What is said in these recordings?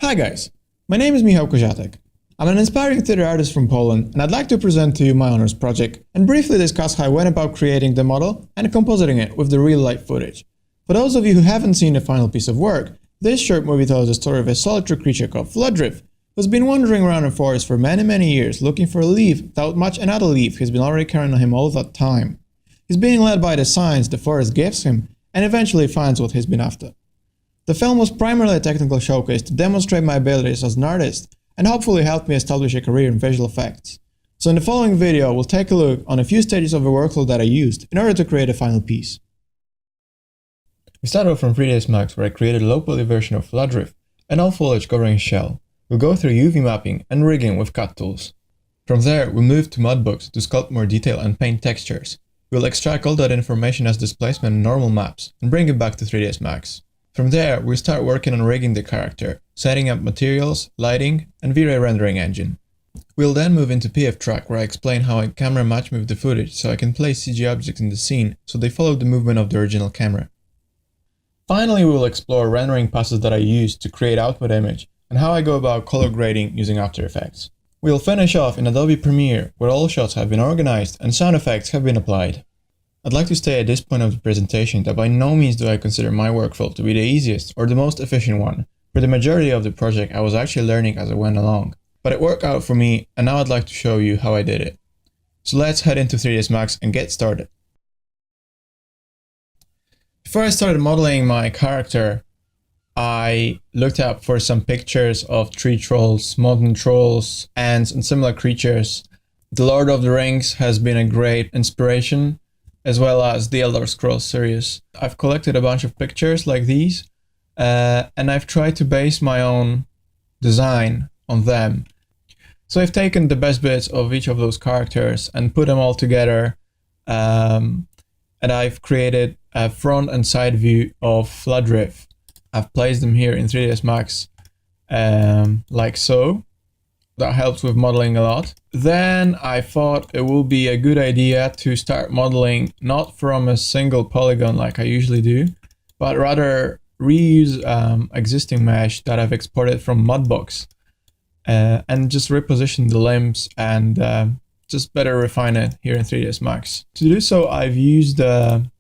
Hi guys, my name is Michal Koziatek. I'm an inspiring theater artist from Poland, and I'd like to present to you my honors project and briefly discuss how I went about creating the model and compositing it with the real-life footage. For those of you who haven't seen the final piece of work, this short movie tells the story of a solitary creature called Fladrif, who's been wandering around the forest for many years looking for a leaf without much another leaf he's been already carrying on him all that time. He's being led by the signs the forest gives him and eventually finds what he's been after. The film was primarily a technical showcase to demonstrate my abilities as an artist and hopefully help me establish a career in visual effects. So in the following video, we'll take a look on a few stages of the workflow that I used in order to create a final piece. We start off from 3ds Max, where I created a low-poly version of Fladrif and all foliage covering his shell. We'll go through UV mapping and rigging with cut tools. From there, we'll move to Mudbox to sculpt more detail and paint textures. We'll extract all that information as displacement and normal maps and bring it back to 3ds Max. From there, we start working on rigging the character, setting up materials, lighting, and V-Ray rendering engine. We'll then move into pfTrack, where I explain how I camera match move the footage so I can place CG objects in the scene so they follow the movement of the original camera. Finally, we will explore rendering passes that I use to create output image and how I go about color grading using After Effects. We'll finish off in Adobe Premiere, where all shots have been organized and sound effects have been applied. I'd like to say at this point of the presentation that by no means do I consider my workflow to be the easiest or the most efficient one. For the majority of the project, I was actually learning as I went along. But it worked out for me, and now I'd like to show you how I did it. So let's head into 3ds Max and get started. Before I started modeling my character, I looked up for some pictures of tree trolls, mountain trolls, ants, and similar creatures. The Lord of the Rings has been a great inspiration, as well as the Elder Scrolls series. I've collected a bunch of pictures like these, and I've tried to base my own design on them. So I've taken the best bits of each of those characters and put them all together, and I've created a front and side view of Fladrif. I've placed them here in 3ds Max, like so. That helps with modeling a lot. Then I thought it would be a good idea to start modeling not from a single polygon like I usually do, but rather reuse existing mesh that I've exported from Mudbox, and just reposition the limbs and just better refine it here in 3ds Max. To do so, I've used the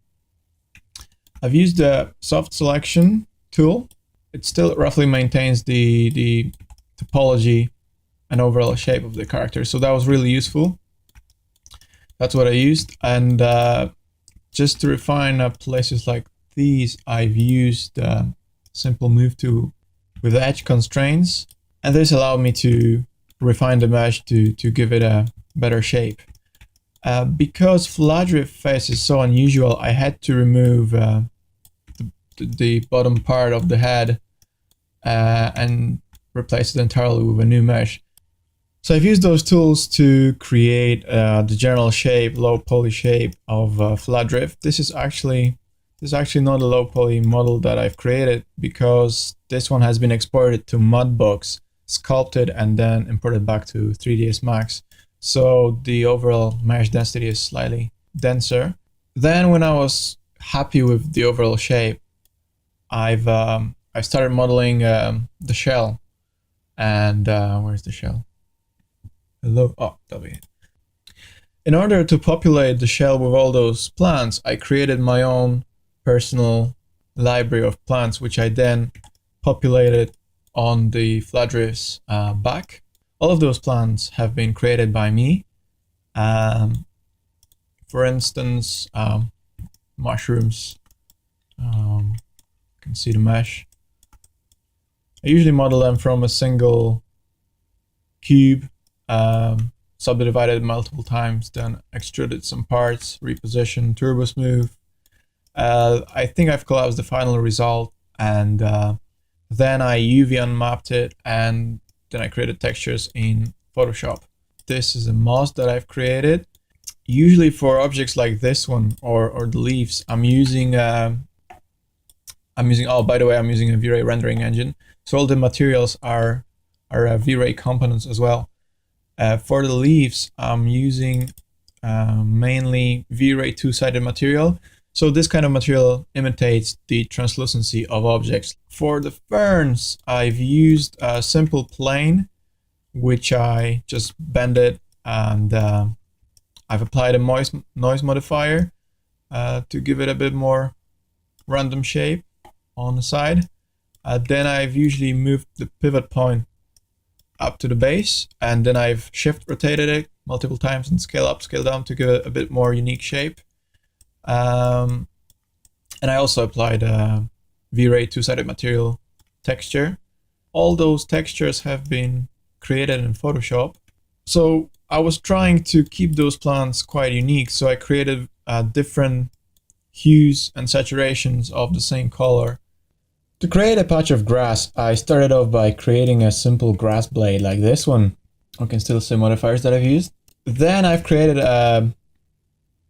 soft selection tool. It still roughly maintains the topology and overall shape of the character, so that was really useful. That's what I used, and just to refine places like these, I've used simple move tool with edge constraints, and this allowed me to refine the mesh to give it a better shape. Because Fladrif face is so unusual, I had to remove the bottom part of the head and replace it entirely with a new mesh. So I've used those tools to create the general shape, low poly shape of Fladrif. This is actually not a low poly model that I've created, because this one has been exported to Mudbox, sculpted, and then imported back to 3ds Max. So the overall mesh density is slightly denser. Then when I was happy with the overall shape, I started modeling the shell. And where's the shell? Hello. Oh, that'll be it. In order to populate the shell with all those plants, I created my own personal library of plants, which I then populated on the Fladrif's back. All of those plants have been created by me. For instance, mushrooms. You can see the mesh. I usually model them from a single cube, subdivided multiple times, then extruded some parts, repositioned, turbo smooth. I think I've collapsed the final result, and then I UV unmapped it, and then I created textures in Photoshop. This is a moss that I've created. Usually for objects like this one or the leaves, I'm using oh, by the way, I'm using a V-Ray rendering engine. So all the materials are V-Ray components as well. For the leaves, I'm using mainly V-Ray two-sided material. So this kind of material imitates the translucency of objects. For the ferns, I've used a simple plane, which I just bended, and I've applied a noise modifier to give it a bit more random shape on the side. Then I've usually moved the pivot point up to the base, and then I've shift rotated it multiple times and scale up, scale down to give it a bit more unique shape. And I also applied a V-Ray two-sided material texture. All those textures have been created in Photoshop. So I was trying to keep those plants quite unique, so I created different hues and saturations of the same color. To create a patch of grass, I started off by creating a simple grass blade like this one. I can still see modifiers that I've used. Then I've created a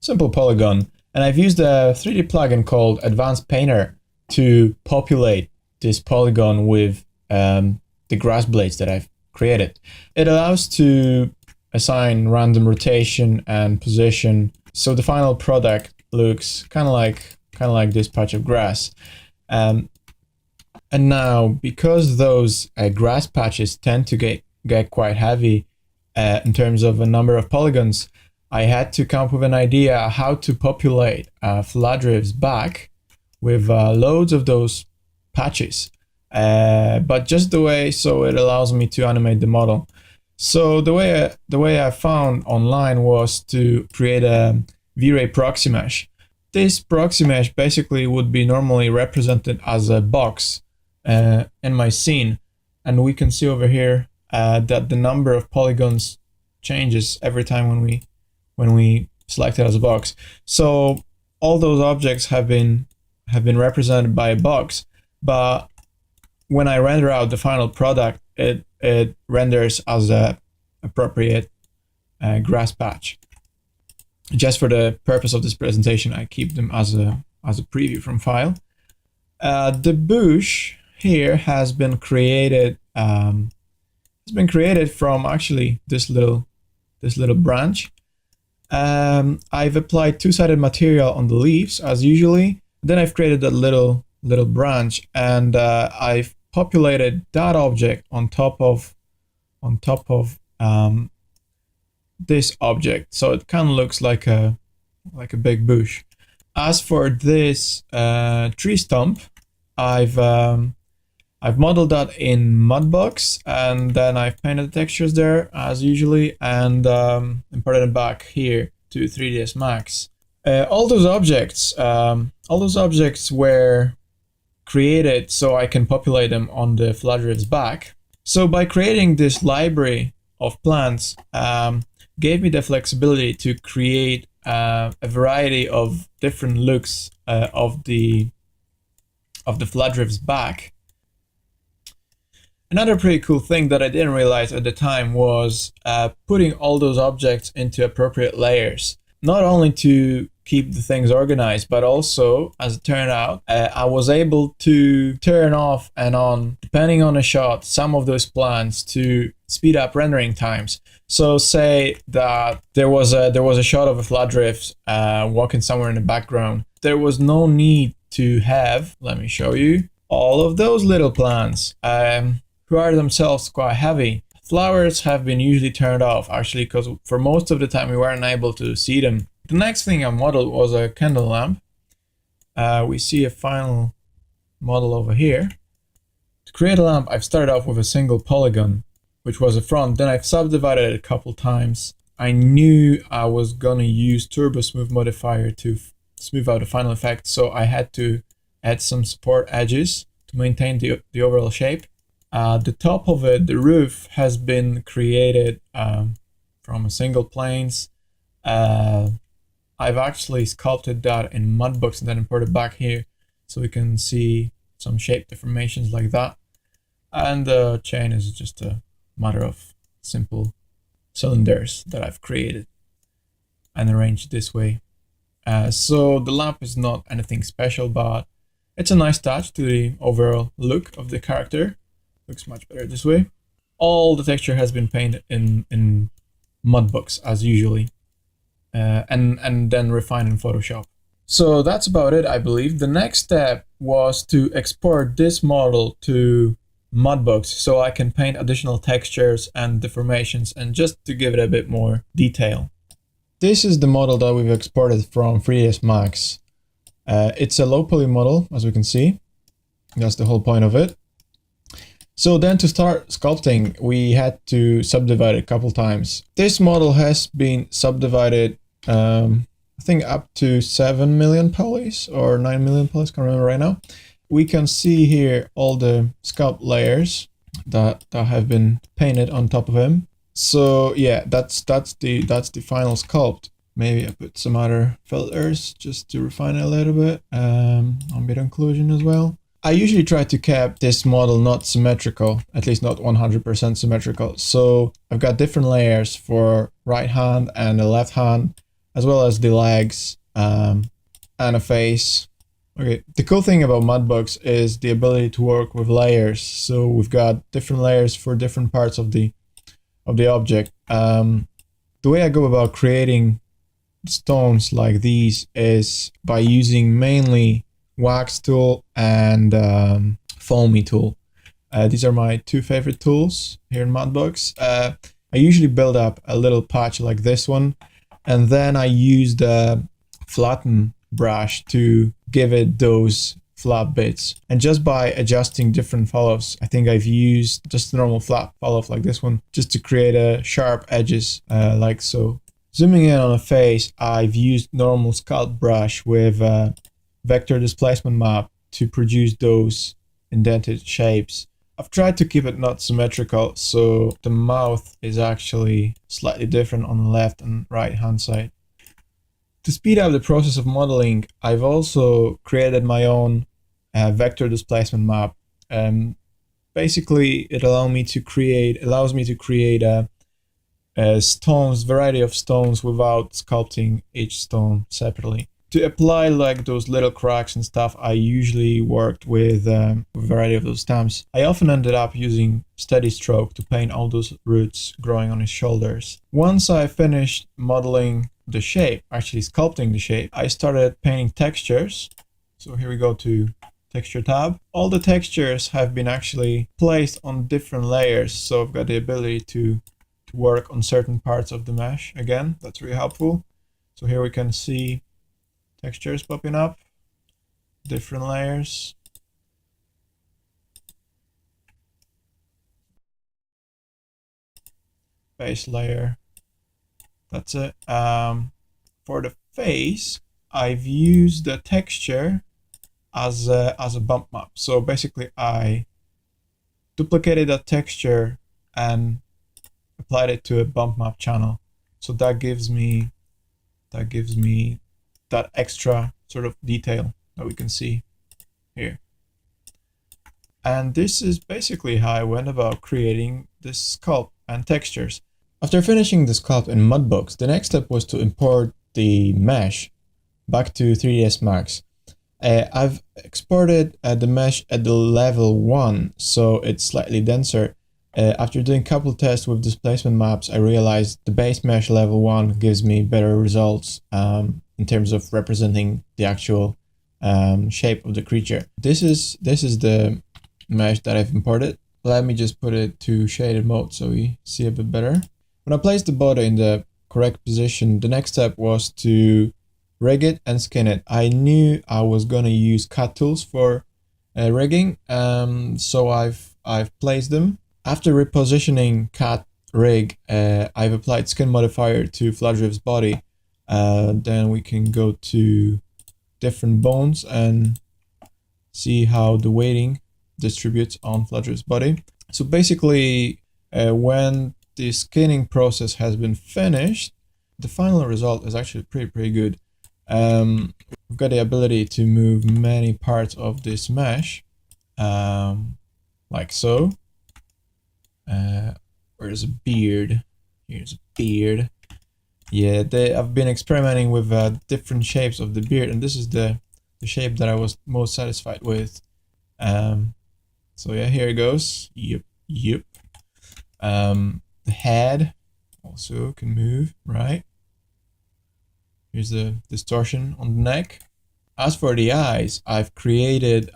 simple polygon, and I've used a 3D plugin called Advanced Painter to populate this polygon with the grass blades that I've created. It allows to assign random rotation and position, so the final product looks kind of like this patch of grass. And now, because those grass patches tend to get quite heavy in terms of a number of polygons, I had to come up with an idea how to populate Fladrif's back with loads of those patches, but just the way so it allows me to animate the model. So the way I found online was to create a V-Ray proxy mesh. This proxy mesh basically would be normally represented as a box in my scene, and we can see over here that the number of polygons changes every time when we select it as a box. So all those objects have been represented by a box, but when I render out the final product, it renders as a appropriate grass patch. Just for the purpose of this presentation, I keep them as a preview from file. The bush here has been created from actually this little branch. I've applied two-sided material on the leaves as usually. Then I've created a little branch, and I've populated that object on top of this object, so it kind of looks like a big bush. As for this tree stump, I've modeled that in Mudbox, and then I've painted the textures there as usually, and imported it back here to 3ds Max. All those objects were created so I can populate them on the Fladrif's back. So by creating this library of plants, gave me the flexibility to create a variety of different looks of the Fladrif's back. Another pretty cool thing that I didn't realize at the time was putting all those objects into appropriate layers, not only to keep the things organized, but also, as it turned out, I was able to turn off and on, depending on a shot, some of those plants to speed up rendering times. So say that there was a shot of a Fladrif walking somewhere in the background. There was no need to have, let me show you, all of those little plants who are themselves quite heavy. Flowers have been usually turned off, actually, because for most of the time we weren't able to see them. The next thing I modeled was a candle lamp. We see a final model over here. To create a lamp, I've started off with a single polygon, which was a front. Then I've subdivided it a couple times. I knew I was gonna use Turbo Smooth modifier to smooth out the final effect, so I had to add some support edges to maintain the overall shape. The top of it, the roof, has been created from a single planes. I've actually sculpted that in Mudbox and then imported back here, so we can see some shape deformations like that. And the chain is just a matter of simple cylinders that I've created and arranged this way. So the lamp is not anything special, but it's a nice touch to the overall look of the character. Looks much better this way. All the texture has been painted in Mudbox as usually, and then refined in Photoshop. So that's about it, I believe. The next step was to export this model to Mudbox so I can paint additional textures and deformations and just to give it a bit more detail. This is the model that we've exported from 3ds Max. It's a low poly model, as we can see. That's the whole point of it. So then to start sculpting, we had to subdivide it a couple times. This model has been subdivided, I think up to 7 million polys or 9 million polys, can't remember right now. We can see here all the sculpt layers that have been painted on top of him. So yeah, that's the final sculpt. Maybe I put some other filters just to refine it a little bit, ambient occlusion as well. I usually try to keep this model not symmetrical, at least not 100% symmetrical. So I've got different layers for right hand and the left hand, as well as the legs and a face. Okay, the cool thing about Mudbox is the ability to work with layers. So we've got different layers for different parts of the object. The way I go about creating stones like these is by using mainly wax tool and foamy tool. These are my two favorite tools here in Mudbox. I usually build up a little patch like this one, and then I use the flatten brush to give it those flat bits. And just by adjusting different follows, I think I've used just a normal flat follow like this one, just to create a sharp edges like so. Zooming in on a face, I've used normal sculpt brush with vector displacement map to produce those indented shapes. I've tried to keep it not symmetrical, so the mouth is actually slightly different on the left and right hand side. To speed up the process of modeling, I've also created my own vector displacement map. Basically, it allows me to create stones, variety of stones without sculpting each stone separately. To apply like those little cracks and stuff, I usually worked with a variety of those stamps. I often ended up using steady stroke to paint all those roots growing on his shoulders. Once I finished modeling the shape, actually sculpting the shape, I started painting textures. So here we go to texture tab. All the textures have been actually placed on different layers, so I've got the ability to work on certain parts of the mesh. Again, that's really helpful. So here we can see textures popping up, different layers. Base layer, that's it. For the face, I've used the texture as a bump map. So basically I duplicated that texture and applied it to a bump map channel. So that gives me that extra sort of detail that we can see here. And this is basically how I went about creating this sculpt and textures. After finishing the sculpt in Mudbox, the next step was to import the mesh back to 3ds Max. I've exported the mesh at the level 1, so it's slightly denser. After doing a couple tests with displacement maps, I realized the base mesh level 1 gives me better results in terms of representing the actual shape of the creature. This is the mesh that I've imported. Let me just put it to shaded mode so we see a bit better. When I placed the body in the correct position, the next step was to rig it and skin it. I knew I was going to use cut tools for rigging, so I've placed them. After repositioning cut rig, I've applied skin modifier to Fladrif's body. Then we can go to different bones and see how the weighting distributes on Fladrif's body. So basically, when the skinning process has been finished, the final result is actually pretty good. We've got the ability to move many parts of this mesh, like so. Where's a beard? Here's a beard. Yeah, I've been experimenting with different shapes of the beard, and this is the shape that I was most satisfied with. So yeah, here it goes. Yep. The head also can move, right? Here's the distortion on the neck. As for the eyes, I've created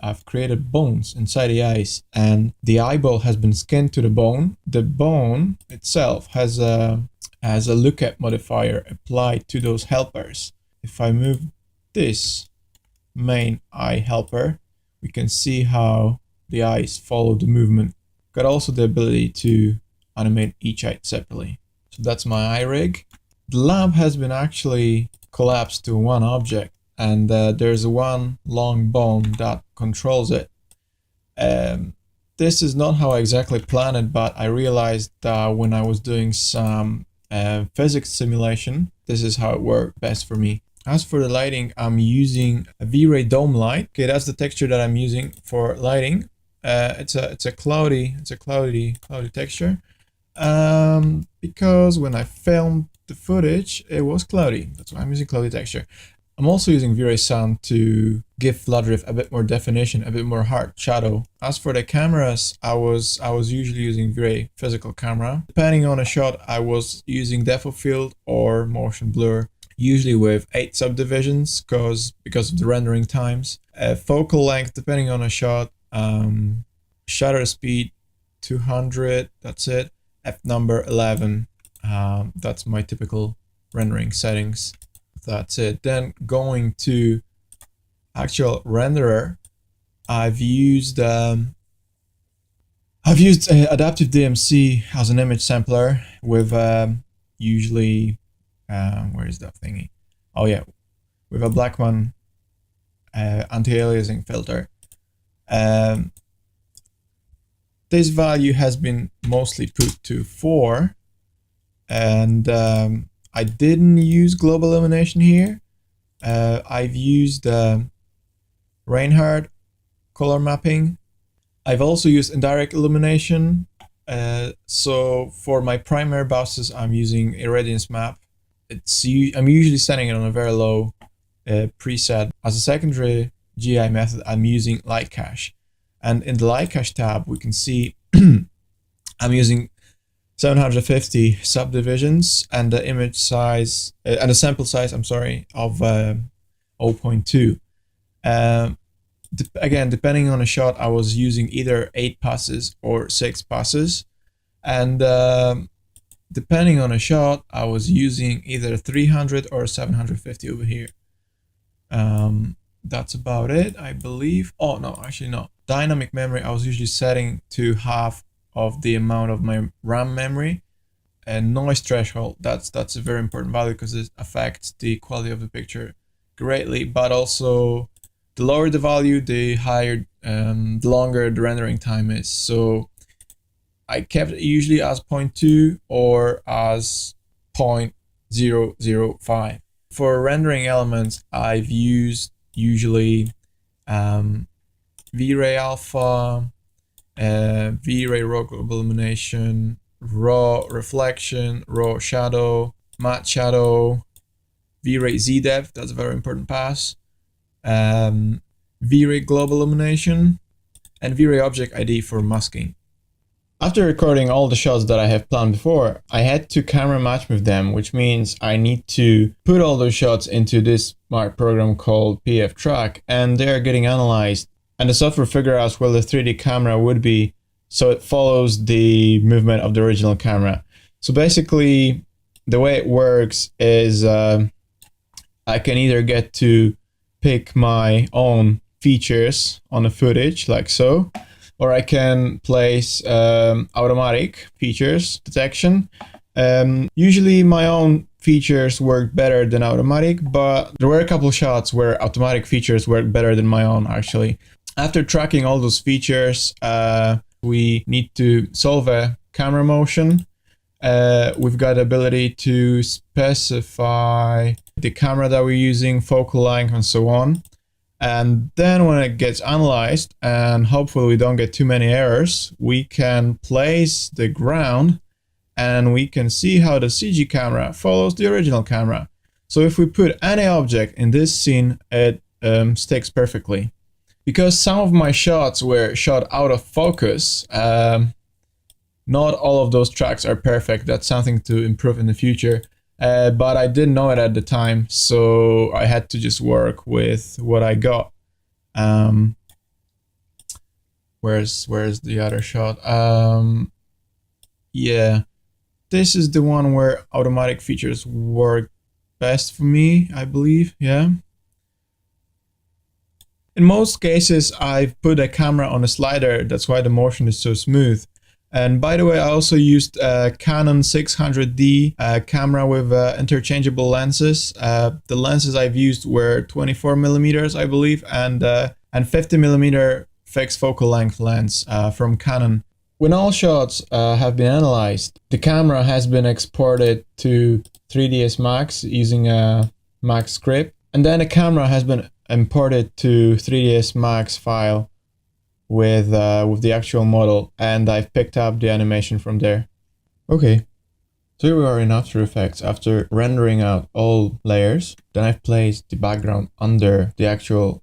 bones inside the eyes, and the eyeball has been skinned to the bone. The bone itself has a lookup modifier applied to those helpers. If I move this main eye helper, we can see how the eyes follow the movement. Got also the ability to animate each eye separately. So that's my eye rig. The lamp has been actually collapsed to one object, and there's one long bone that controls it. This is not how I exactly planned it, but I realized that when I was doing some physics simulation, this is how it worked best for me. As for the lighting, I'm using a V-Ray dome light. Okay, that's the texture that I'm using for lighting. It's a cloudy texture. Because when I filmed the footage, it was cloudy. That's why I'm using cloudy texture. I'm also using V-Ray sound to give Fladrif a bit more definition, a bit more hard shadow. As for the cameras, I was usually using V-Ray physical camera. Depending on a shot, I was using depth of field or motion blur, usually with 8 subdivisions because of the rendering times. Focal length, depending on a shot, shutter speed 200, that's it. F-number 11, that's my typical rendering settings. That's it. Then going to actual renderer, I've used adaptive DMC as an image sampler with usually where is that thingy? Oh yeah, with a Blackman anti-aliasing filter. This value has been mostly put to 4, and I didn't use global illumination here. I've used Reinhardt color mapping. I've also used indirect illumination. So for my primary bosses, I'm using irradiance map. I'm usually setting it on a very low preset. As a secondary GI method, I'm using light cache. And in the light cache tab, we can see I'm using 750 subdivisions and the image size and the sample size, I'm sorry, of 0.2. Again, depending on a shot, I was using either 8 passes or 6 passes, and depending on a shot, I was using either 300 or 750 over here. That's about it, I believe. Oh no, actually no. Dynamic memory, I was usually setting to half of the amount of my RAM memory. And noise threshold, that's a very important value because it affects the quality of the picture greatly, but also the lower the value, the higher, the longer the rendering time is. So I kept it usually as 0.2 or as 0.005. For rendering elements, I've used usually V-Ray alpha, V-Ray raw global illumination, raw reflection, raw shadow, matte shadow, V-Ray Z-depth, that's a very important pass, V-Ray global illumination, and V-Ray object ID for masking. After recording all the shots that I have planned before, I had to camera match with them, which means I need to put all those shots into this smart program called pfTrack, and they're getting analyzed, and the software figures out where the 3D camera would be, so it follows the movement of the original camera. So basically, the way it works is I can either get to pick my own features on the footage, like so, or I can place automatic features detection. Usually my own features work better than automatic, but there were a couple shots where automatic features work better than my own actually. After tracking all those features, we need to solve a camera motion. We've got the ability to specify the camera that we're using, focal length, and so on. And then when it gets analyzed, and hopefully we don't get too many errors, we can place the ground and we can see how the CG camera follows the original camera. So if we put any object in this scene, it sticks perfectly. Because some of my shots were shot out of focus, not all of those tracks are perfect. That's something to improve in the future. but I didn't know it at the time, so I had to just work with what I got. Where's the other shot? Yeah, this is the one where automatic features work best for me, I believe. Yeah. In most cases, I've put a camera on a slider. That's why the motion is so smooth. And by the way, I also used a Canon 600D camera with interchangeable lenses. The lenses I've used were 24 millimeters, I believe, and 50 millimeter fixed focal length lens from Canon. When all shots have been analyzed, the camera has been exported to 3ds Max using a Max script, and then the camera has been imported to 3ds Max file with the actual model, and I've picked up the animation from there. Okay, so here we are in After Effects after rendering out all layers. Then I've placed the background under the actual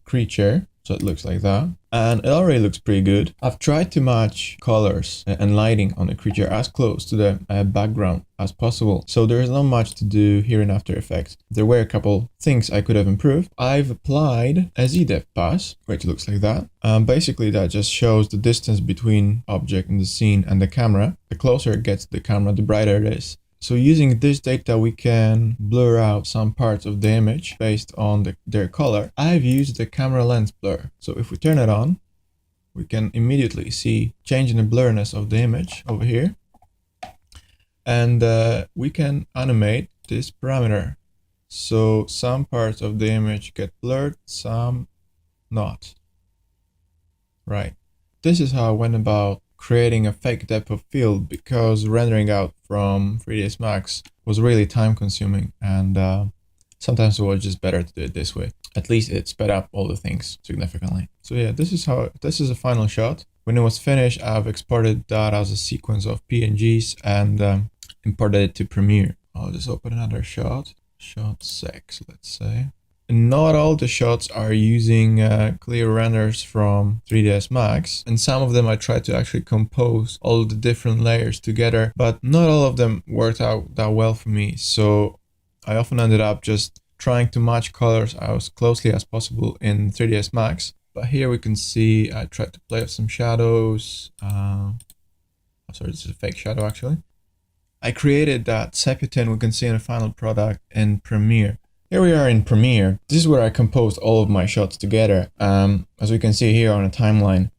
creature, so it looks like that. And it already looks pretty good. I've tried to match colors and lighting on the creature as close to the background as possible. So there's not much to do here in After Effects. There were a couple things I could have improved. I've applied a Z-depth pass, which looks like that. Basically, that just shows the distance between object in the scene and the camera. The closer it gets to the camera, the brighter it is. So using this data, we can blur out some parts of the image based on their color. I've used the camera lens blur. So if we turn it on, we can immediately see change in the blurriness of the image over here. And we can animate this parameter. So some parts of the image get blurred, some not. Right. This is how I went about creating a fake depth of field, because rendering out from 3ds Max was really time consuming, and sometimes it was just better to do it this way. At least it sped up all the things significantly. So yeah, this is a final shot. When it was finished, I've exported that as a sequence of PNGs and imported it to Premiere. I'll just open another shot, shot 6, let's say. Not all the shots are using clear renders from 3ds Max, and some of them I tried to actually compose all the different layers together, but not all of them worked out that well for me. So I often ended up just trying to match colors as closely as possible in 3ds Max. But here we can see I tried to play with some shadows. Sorry, this is a fake shadow actually. I created that sepia tint we can see in the final product in Premiere. Here we are in Premiere. This is where I composed all of my shots together. As we can see here on a timeline.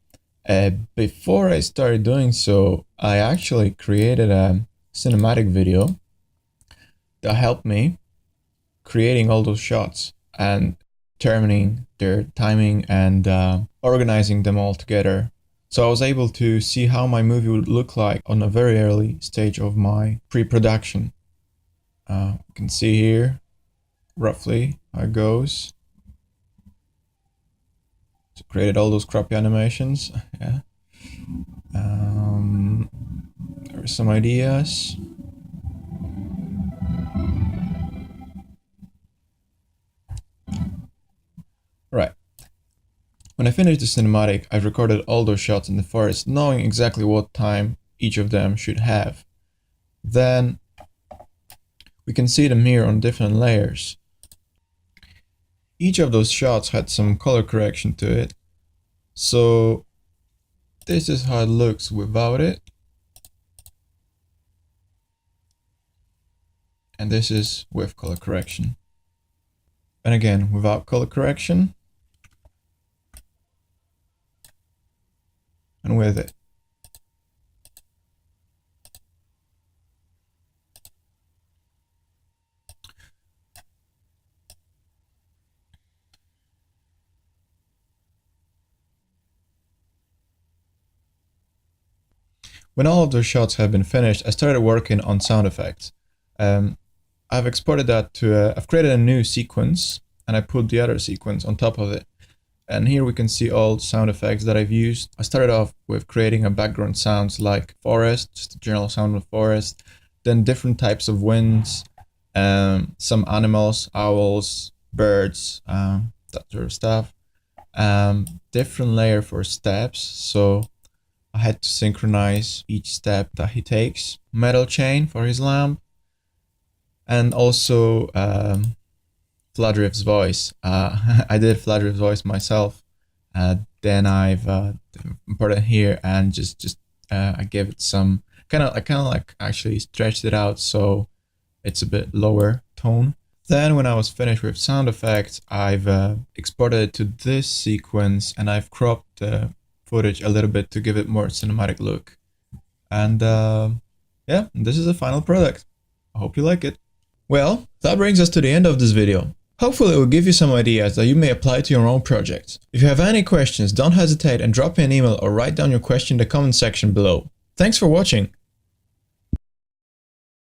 Before I started doing so, I actually created a cinematic video that helped me creating all those shots and determining their timing and organizing them all together. So I was able to see how my movie would look like on a very early stage of my pre-production. You can see here roughly how it goes. So created all those crappy animations. Yeah. There are some ideas. Right. When I finished the cinematic, I've recorded all those shots in the forest, knowing exactly what time each of them should have. Then we can see them here on different layers. Each of those shots had some color correction to it. So this is how it looks without it. And this is with color correction. And again, without color correction. And with it. When all of those shots have been finished, I started working on sound effects. I've exported that to, I've created a new sequence and I put the other sequence on top of it. And here we can see all sound effects that I've used. I started off with creating a background sounds like forest, just a general sound of forest, then different types of winds, some animals, owls, birds, that sort of stuff. Different layer for steps, so I had to synchronize each step that he takes. Metal chain for his lamp. and also Fladrif's voice. I did Fladrif's voice myself. Then I've put it here and just I gave it some kind of like actually stretched it out so it's a bit lower tone. Then when I was finished with sound effects, I've exported it to this sequence and I've cropped the footage a little bit to give it more cinematic look. And yeah, this is the final product. I hope you like it. Well, that brings us to the end of this video. Hopefully it will give you some ideas that you may apply to your own projects. If you have any questions, don't hesitate and drop me an email or write down your question in the comment section below. Thanks for watching.